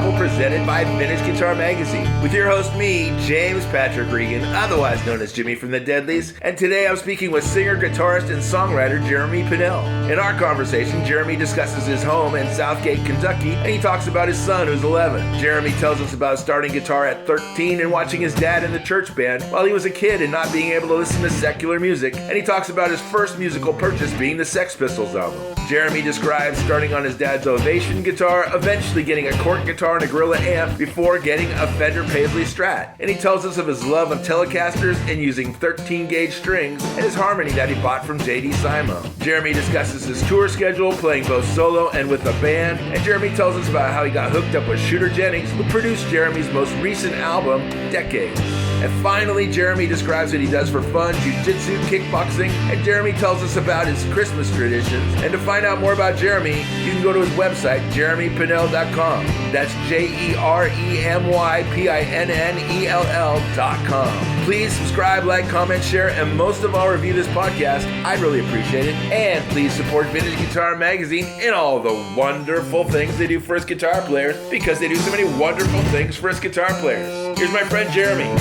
travel presented by Vintage Guitar Magazine with your host, me, James Patrick Regan, otherwise known as Jimmy from the Deadlies, and today I'm speaking with singer, guitarist, and songwriter Jeremy Pinnell. In our conversation, Jeremy discusses his home in Southgate, Kentucky, and he talks about his son who's 11. Jeremy tells us about starting guitar at 13 and watching his dad in the church band while he was a kid and not being able to listen to secular music, and he talks about his first musical purchase being the Sex Pistols album. Jeremy describes starting on his dad's Ovation guitar, eventually getting a Cort guitar and a Gorrilla amp before getting a Fender Paisley Strat. And he tells us of his love of Telecasters and using 13-gauge strings and his harmony that he bought from JD Simo. Jeremy discusses his tour schedule, playing both solo and with a band, and Jeremy tells us about how he got hooked up with Shooter Jennings, who produced Jeremy's most recent album, Decades. And finally, Jeremy describes what he does for fun, jiu-jitsu, kickboxing, and Jeremy tells us about his Christmas traditions. And to find out more about Jeremy, you can go to his website, jeremypinnell.com. That's JeremyPinnell.com. Please subscribe, like, comment, share, and most of all, review this podcast. I'd really appreciate it. And please support Vintage Guitar Magazine and all the wonderful things they do for us guitar players, because they do so many wonderful things for us guitar players. Here's my friend Jeremy.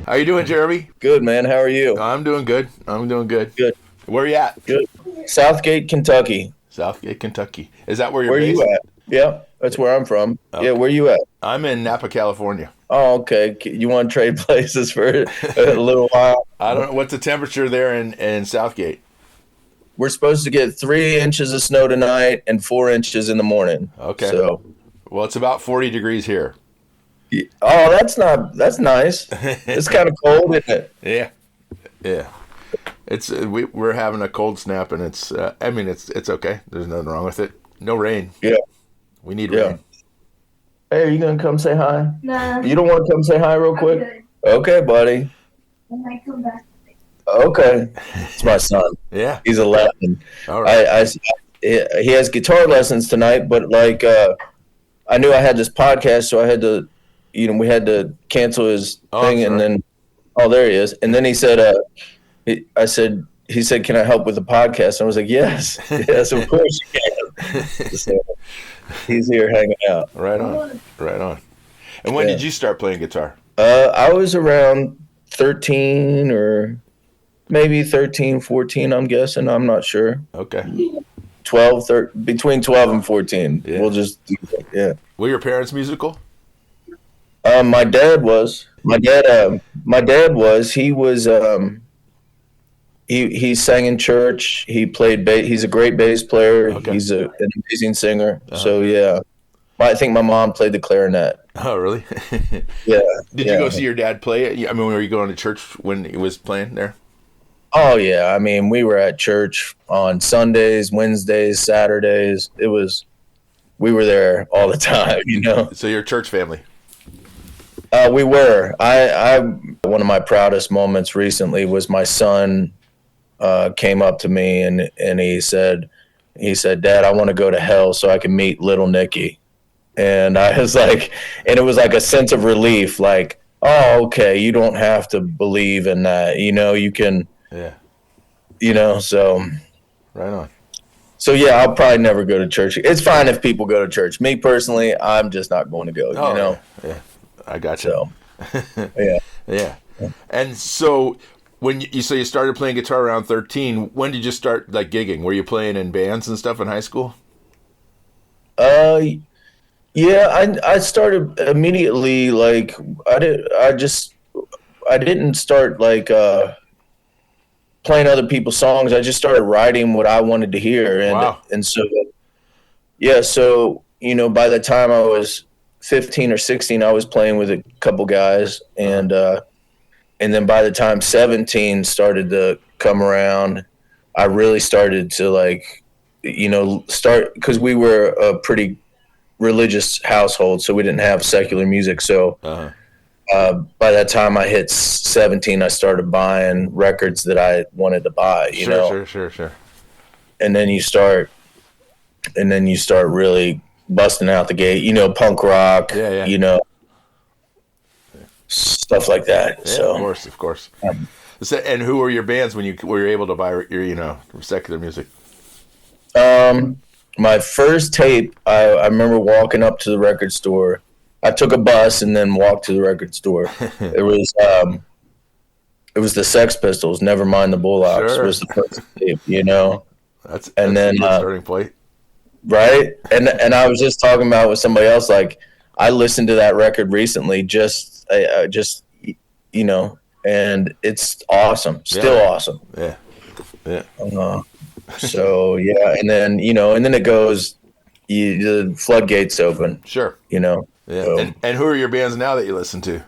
How you doing, Jeremy? Good, man. How are you? I'm doing good. Good. Where are you at? Good. Southgate, Kentucky. Southgate, Kentucky. Is that where you're Where based? you at? Yeah, that's where I'm from. Okay. Yeah, where you at? I'm in Napa, California. Oh, okay. You want to trade places for a little while? I don't know. What's the temperature there in Southgate? We're supposed to get 3 inches of snow tonight and 4 inches in the morning. Okay. So, well, it's about 40 degrees here. oh, that's nice. It's kind of cold, isn't it? Yeah. It's we're having a cold snap, and it's it's okay. There's nothing wrong with it. No rain. Yeah. We need rain. Hey, are you gonna come say hi? Nah. You don't want to come say hi real quick? Good. Okay, buddy. I might come back. Okay. It's my son. Yeah. He's 11. All right. He has guitar lessons tonight, but I knew I had this podcast, so I had to, we had to cancel his thing, and then, there he is. And then he said, he said, can I help with the podcast? And I was like, yes, of course you can. So he's here hanging out. Right on. And when did you start playing guitar? I was around 13 or maybe 13, 14, I'm guessing. I'm not sure. Okay. 12, 13, between 12 and 14. Yeah. We'll just do that. Yeah. Were your parents musical? My dad was. He sang in church. He played bass. He's a great bass player. Okay. He's an amazing singer. So yeah, I think my mom played the clarinet. Oh, really? Yeah. Did you go see your dad play? I mean, were you going to church when he was playing there? Oh yeah. I mean, we were at church on Sundays, Wednesdays, Saturdays. We were there all the time. So you're a church family. We were. One of my proudest moments recently was my son came up to me and he said, Dad, I want to go to hell so I can meet little Nicky. And I was like, and it was like a sense of relief, like, oh, okay, you don't have to believe in that. You can, so. Right on. So yeah, I'll probably never go to church. It's fine if people go to church. Me personally, I'm just not going to go, Yeah. I got you. So, yeah. And so when you started playing guitar around 13, when did you start like gigging? Were you playing in bands and stuff in high school? Yeah, I started immediately. Like I didn't start like playing other people's songs. I just started writing what I wanted to hear, and so by the time I was 15 or 16, I was playing with a couple guys, and then by the time 17 started to come around, I really started to start, because we were a pretty religious household, so we didn't have secular music. So by that time I hit 17, I started buying records that I wanted to buy. Sure. And then you start really busting out the gate, punk rock, stuff like that. Yeah, So of course. And who were your bands when you were able to buy your, secular music? My first tape, I remember walking up to the record store I took a bus and then walked to the record store. It was the Sex Pistols, Never Mind the Bullocks, Sure. was the first tape, you know? That's And then, a good starting point. right? And I was just talking about with somebody else, like, I listened to that record recently, just you know, and it's awesome, still awesome. Yeah. So yeah, and then it goes, the floodgates open. Sure. You know. Yeah. So. And who are your bands now that you listen to,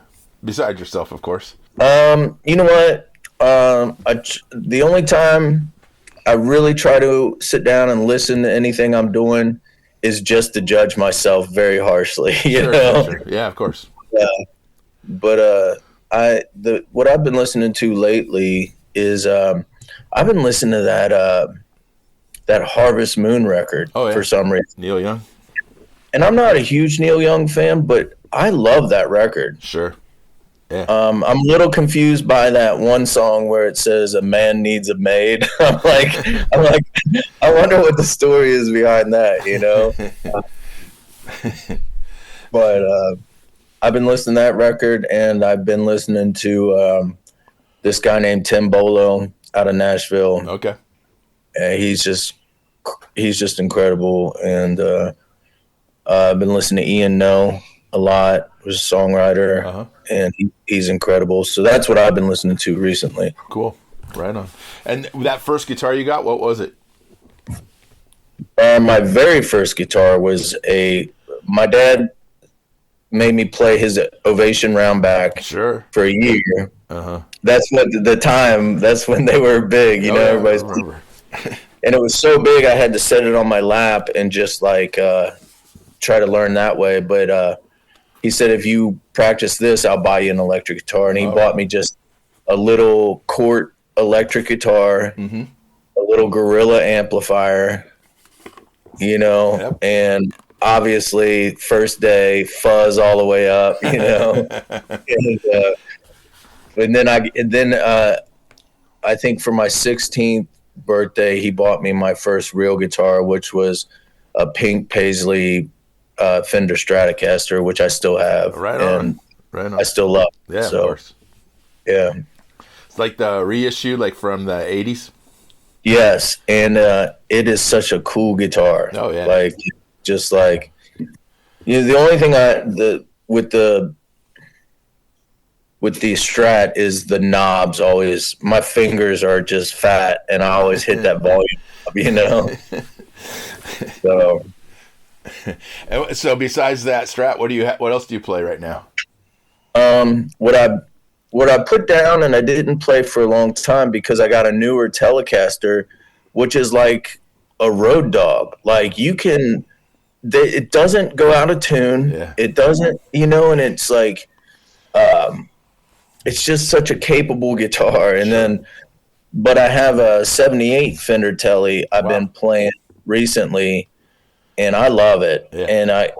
besides yourself, of course? You know what? The only time I really try to sit down and listen to anything I'm doing is just to judge myself very harshly. You know? Sure. Yeah, of course. But what I've been listening to lately is I've been listening to that Harvest Moon record for some reason. Neil Young. And I'm not a huge Neil Young fan, but I love that record. Sure. Yeah. I'm a little confused by that one song where it says "a man needs a maid." I'm like, I wonder what the story is behind that, you know. But I've been listening to that record, and I've been listening to this guy named Tim Bolo out of Nashville. Okay. And he's just incredible, and I've been listening to Ian No a lot. Who's a songwriter, and he's incredible. So that's what I've been listening to recently. Cool. Right on. And that first guitar you got, what was it? My very first guitar was my dad made me play his Ovation roundback for a year. That's that's when they were big, you know, everybody's and it was so big I had to set it on my lap and just like try to learn that way. But he said, if you practice this, I'll buy you an electric guitar. And he bought me just a little Cort electric guitar, a little Gorrilla amplifier, you know, and obviously first day fuzz all the way up, you know. and then I think for my 16th birthday, he bought me my first real guitar, which was a pink Paisley Fender Stratocaster, which I still have. Right on. I still love. Yeah, so, of course. Yeah. It's like the reissue, like from the 80s. Yes, and it is such a cool guitar. Oh yeah. Like, just like, you know, the only thing with the Strat is the knobs always. My fingers are just fat, and I always hit that volume up, you know. So. So besides that Strat, what else do you play right now? What I put down, and I didn't play for a long time because I got a newer Telecaster, which is like a road dog. Like it doesn't go out of tune. Yeah. It doesn't, you know, and it's like, it's just such a capable guitar. And but I have a 78 Fender Tele I've been playing recently, and I love it. Yeah. And I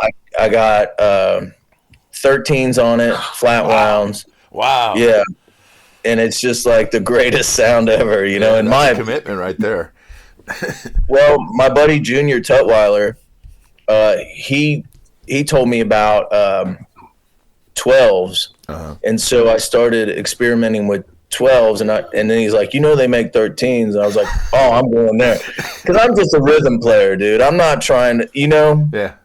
got 13s on it, flat rounds. Wow. Yeah. And it's just like the greatest sound ever, you know. And that's a commitment right there. Well, my buddy Junior Tutwiler, he told me about 12s, and so I started experimenting with 12s, and then he's like, you know, they make 13s, and I was like, oh, I'm going there, because I'm just a rhythm player, dude. I'm not trying to, you know. Yeah.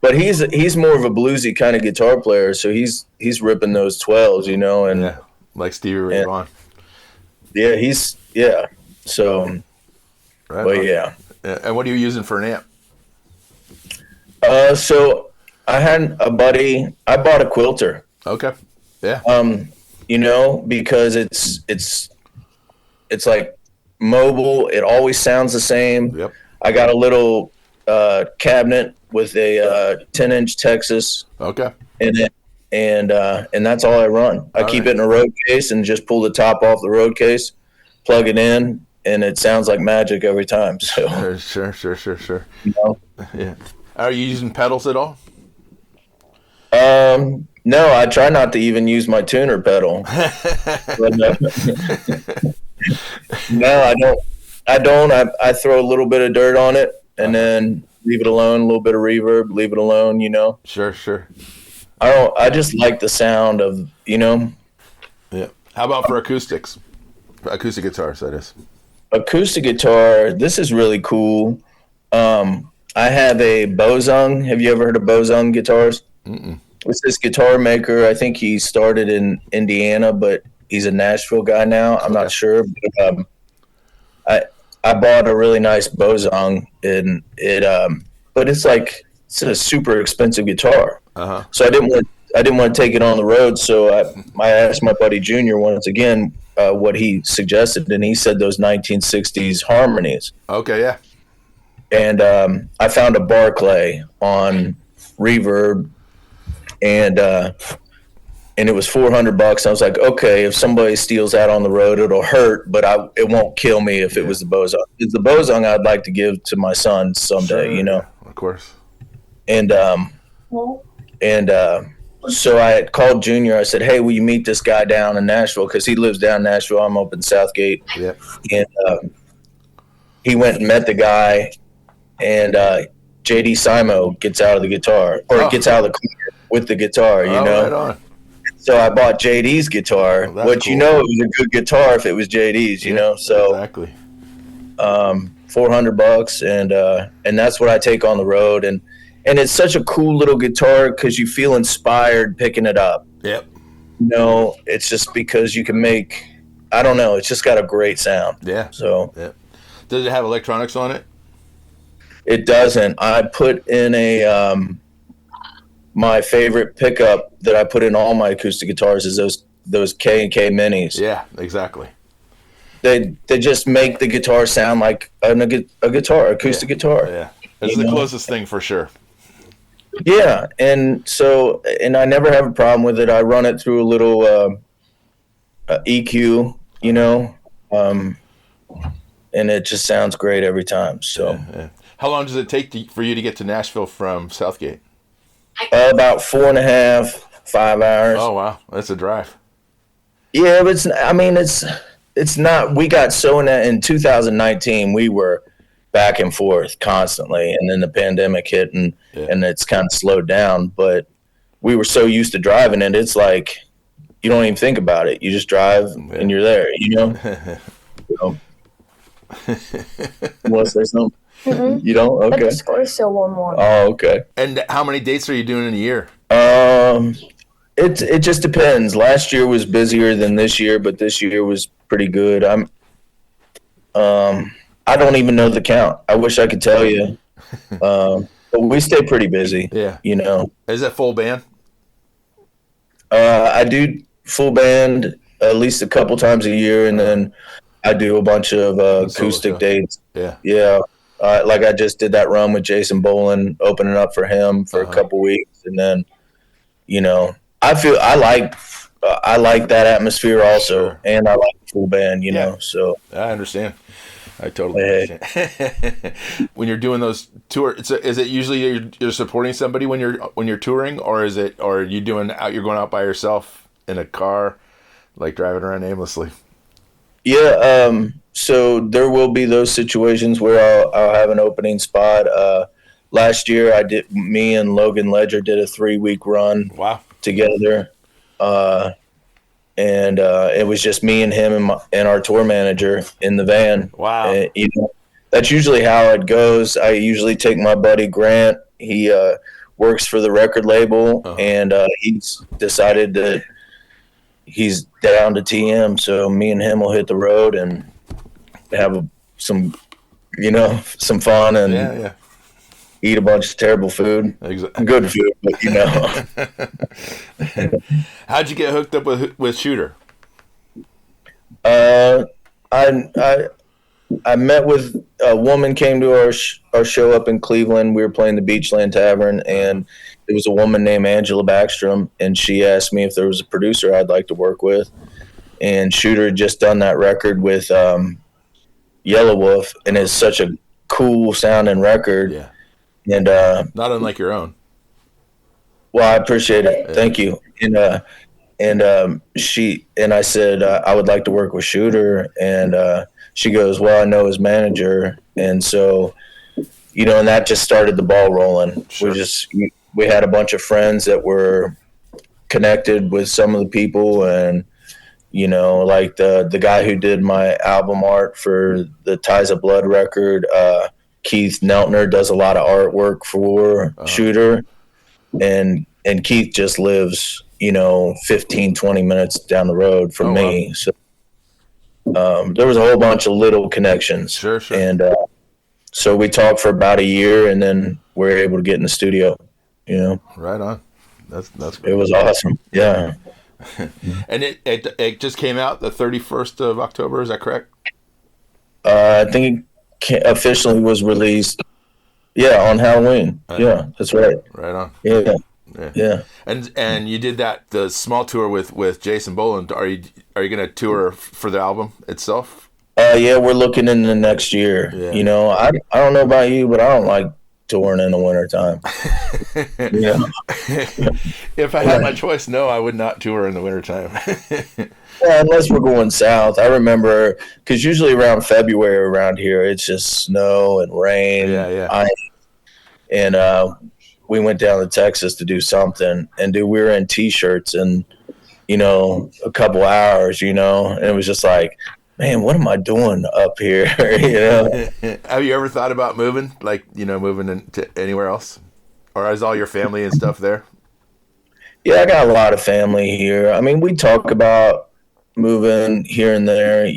But he's more of a bluesy kind of guitar player, so he's ripping those 12s, you know, and like Stevie Ray Vaughan. Yeah, So, right but yeah. And what are you using for an amp? So I had a buddy. I bought a Quilter. Okay. Yeah. You know, because it's like mobile. It always sounds the same. Yep. I got a little cabinet with a 10-inch Texas. Okay. In it, and that's all I run. I keep it in a road case and just pull the top off the road case, plug it in, and it sounds like magic every time. So sure. You know? Yeah. Are you using pedals at all? No, I try not to even use my tuner pedal. But, no, I don't. I throw a little bit of dirt on it and then leave it alone. A little bit of reverb, leave it alone. You know. Sure. I just like the sound of, Yeah. How about for acoustics? Acoustic guitars, that is. acoustic guitar. This is really cool. I have a Bozung. Have you ever heard of Bozung guitars? Mm-mm. It's this guitar maker. I think he started in Indiana, but he's a Nashville guy now. I'm not sure. But, I bought a really nice Bozung, and but it's a super expensive guitar. Uh-huh. So I didn't want to take it on the road. So I asked my buddy Junior once again what he suggested, and he said those 1960s harmonies. Okay, yeah. And I found a Barclay on Reverb, and it was $400. I was like, okay, if somebody steals that on the road, it'll hurt, but it won't kill me if it was the Bozung. It's the Bozung I'd like to give to my son someday, Yeah, of course. And so I had called Junior. I said, hey, will you meet this guy down in Nashville? Because he lives down in Nashville. I'm up in Southgate. Yep. And he went and met the guy, and JD Simo gets out of the guitar, or gets out of the car with the guitar, Right on. So I bought JD's guitar, which, cool. it was a good guitar if it was JD's, so Exactly. $400, and that's what I take on the road. And it's such a cool little guitar because you feel inspired picking it up. Yep. It's just because you can make, I don't know, it's just got a great sound. Yeah. So. Yeah. Does it have electronics on it? It doesn't. I put in my favorite pickup that I put in all my acoustic guitars is those K&K minis. Yeah, exactly. They just make the guitar sound like a guitar, acoustic guitar. Yeah. It's the closest thing for sure. Yeah, and I never have a problem with it. I run it through a little EQ, and it just sounds great every time. So, Yeah. How long does it take for you to get to Nashville from Southgate? About 4.5, 5 hours. Oh wow, that's a drive. Yeah, but it's not. We got so in 2019, we were back and forth constantly, and then the pandemic hit, and it's kind of slowed down. But we were so used to driving it, it's like you don't even think about it. You just drive and you're there. Unless there's no. You don't? Okay. But the score is still 1-1. Oh, okay. And how many dates are you doing in a year? It just depends. Last year was busier than this year, but this year was pretty good. I don't even know the count. I wish I could tell you. But we stay pretty busy. Yeah. Is that full band? I do full band at least a couple times a year, and then I do a bunch of acoustic dates. Yeah. Yeah. Like I just did that run with Jason Bolin, opening up for him for a couple weeks, and then, I like that atmosphere also, and I like full band, So I understand. I totally understand. When you're doing those tours, is it usually you're supporting somebody when you're touring, or are you you're going out by yourself in a car, like driving around aimlessly? Yeah. So there will be those situations where I'll have an opening spot. Last year me and Logan Ledger did a 3-week run. Wow. Together. And it was just me and him and our tour manager in the van. Wow. That's usually how it goes. I usually take my buddy Grant. He works for the record label, and he's decided that he's down to TM. So me and him will hit the road and have some fun and eat a bunch of terrible food. Exactly. Good food, but How'd you get hooked up with Shooter? I met with a woman, came to our show up in Cleveland. We were playing the Beachland Tavern, and it was a woman named Angela Backstrom, and she asked me if there was a producer I'd like to work with. And Shooter had just done that record with Yellow Wolf, and it's such a cool sounding record. Yeah. And not unlike your own. Well, I appreciate it. Thank you. And I said I would like to work with Shooter, and she goes, well, I know his manager, and so and that just started the ball rolling. Sure. We had a bunch of friends that were connected with some of the people, and like the guy who did my album art for the Ties of Blood record, Keith Neltner, does a lot of artwork for Shooter, and Keith just lives 15, 20 minutes down the road from me. Wow. So there was a whole bunch of little connections. Sure. And so we talked for about a year, and then we were able to get in the studio. Right on. That's great. It was awesome. Yeah. And it just came out the 31st of October. Is that correct? I think it officially was released. Yeah, on Halloween. Yeah, that's right. Right on. Yeah. And you did the small tour with Jason Boland. Are you going to tour for the album itself? Yeah, we're looking in the next year. Yeah. I don't know about you, but I don't like touring in the wintertime. If I had my choice, no, I would not tour in the wintertime. Well, unless we're going south. I remember, because usually around February around here, it's just snow and rain. Yeah. Ice. And we went down to Texas to do something. And, dude, we were in T-shirts in, a couple hours, and it was just like, man, what am I doing up here? Have you ever thought about moving, moving into anywhere else? Or is all your family and stuff there? Yeah, I got a lot of family here. I mean, we talk about moving here and there,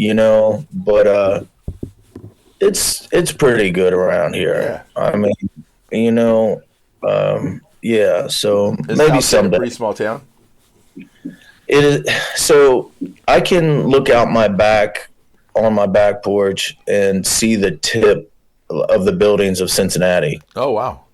but it's pretty good around here. Yeah. I mean, yeah. So is maybe someday. A pretty small town. It is. So I can look out on my back porch and see the tip of the buildings of Cincinnati. Oh, wow.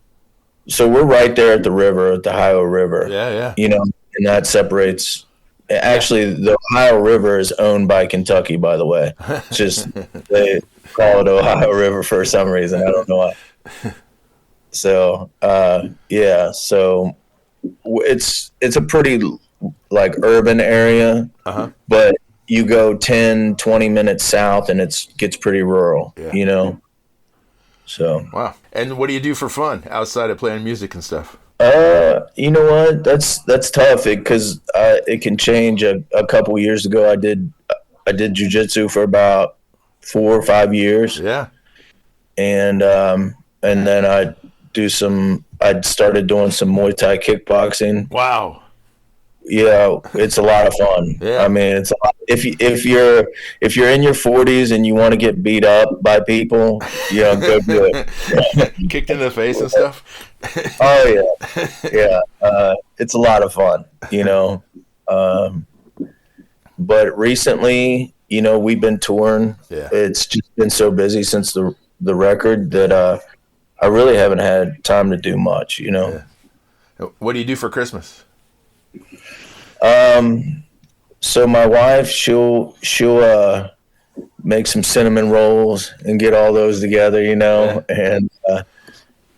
So we're right there at the river, at the Ohio River. Yeah. And that separates. Actually, the Ohio River is owned by Kentucky, by the way. It's just they call it Ohio River for some reason. I don't know why. So, yeah. So it's a pretty urban area, but you go 10, 20 minutes south and it gets pretty rural, So. Wow. And what do you do for fun outside of playing music and stuff? You know what? That's tough because it can change. A couple years ago, I did jiu-jitsu for about 4 or 5 years. Yeah. And then I'd started doing some Muay Thai kickboxing. Wow. Yeah, it's a lot of fun. Yeah. I mean, it's a lot. If you're in your 40s and you want to get beat up by people, go do it. Kicked in the face and stuff. Oh yeah. It's a lot of fun, But recently, we've been touring. Yeah. It's just been so busy since the record that I really haven't had time to do much. Yeah. What do you do for Christmas? So my wife, she'll make some cinnamon rolls and get all those together, Yeah. And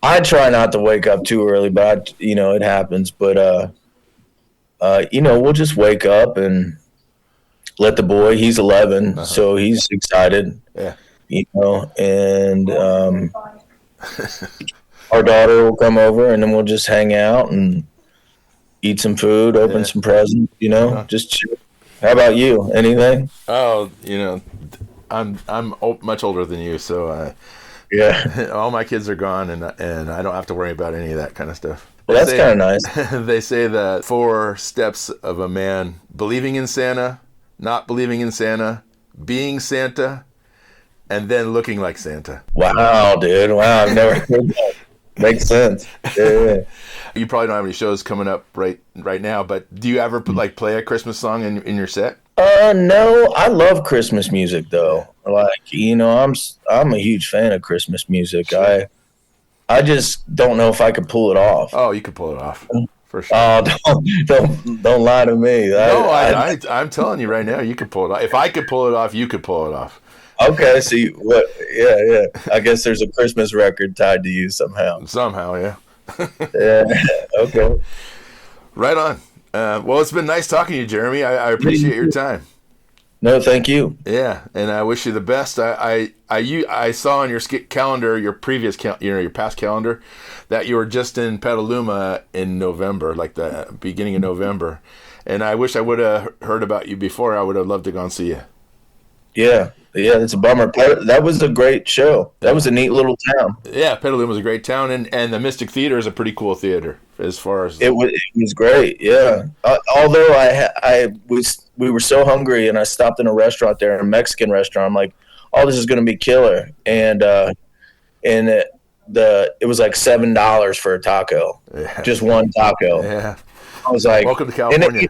I try not to wake up too early, but it happens. But we'll just wake up and let the boy. He's 11, so he's excited. Yeah. And our daughter will come over, and then we'll just hang out and eat some food, open some presents, just chill. How about you? Anything? Oh, I'm much older than you, so yeah. All my kids are gone, and I don't have to worry about any of that kind of stuff. Well, that's kind of nice. They say that 4 steps of a man: believing in Santa, not believing in Santa, being Santa, and then looking like Santa. Wow, dude! Wow, I've never heard that. Makes sense. Yeah. You probably don't have any shows coming up right now, but do you ever play a Christmas song in your set? No, I love Christmas music though. I'm a huge fan of Christmas music. Sure. I just don't know if I could pull it off. Oh, you could pull it off for sure. Oh, don't lie to me. No, I'm telling you right now, you could pull it off. If I could pull it off, you could pull it off. Okay, so yeah. I guess there's a Christmas record tied to you somehow. Somehow, yeah. Yeah. Okay. Right on. Well, it's been nice talking to you, Jeremy. I appreciate your time. No, thank you. Yeah, and I wish you the best. I I saw on your calendar, your previous your past calendar, that you were just in Petaluma in November, like the beginning of November. And I wish I would have heard about you before. I would have loved to go and see you. Yeah, it's a bummer. That was a great show. That was a neat little town. Yeah, Petaluma was a great town, and the Mystic Theater is a pretty cool theater as far as it was great. Yeah, although we were so hungry, and I stopped in a restaurant there, a Mexican restaurant. I'm like, oh, this is going to be killer, and it was like $7 for a taco, just one taco. Yeah, I was like, welcome to California.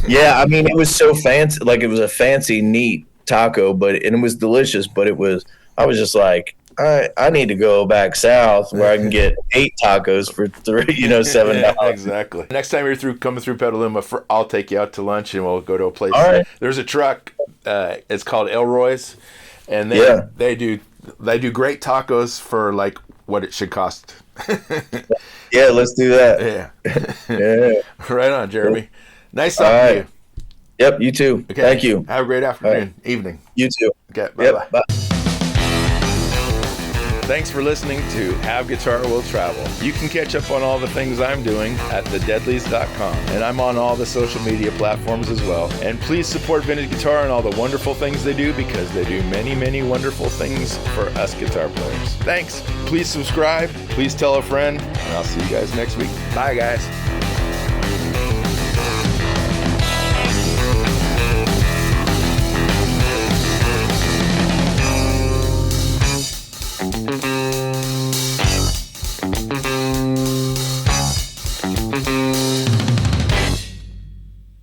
Yeah, I mean, it was so fancy, like it was a fancy, neat taco, and it was delicious. But I was just like, I need to go back south where I can get 8 tacos for $7. Exactly. Next time you're coming through Petaluma, I'll take you out to lunch and we'll go to a place. All right. There's a truck. It's called Elroy's, and they do great tacos for like what it should cost. Yeah, let's do that. Yeah. Yeah. Right on, Jeremy. Nice talking to you. Yep, you too. Okay. Thank you. Have a great afternoon, evening. You too. Okay, bye-bye. Yep, bye. Thanks for listening to Have Guitar Will Travel. You can catch up on all the things I'm doing at thedeadlies.com. And I'm on all the social media platforms as well. And please support Vintage Guitar and all the wonderful things they do, because they do many, many wonderful things for us guitar players. Thanks. Please subscribe. Please tell a friend. And I'll see you guys next week. Bye, guys.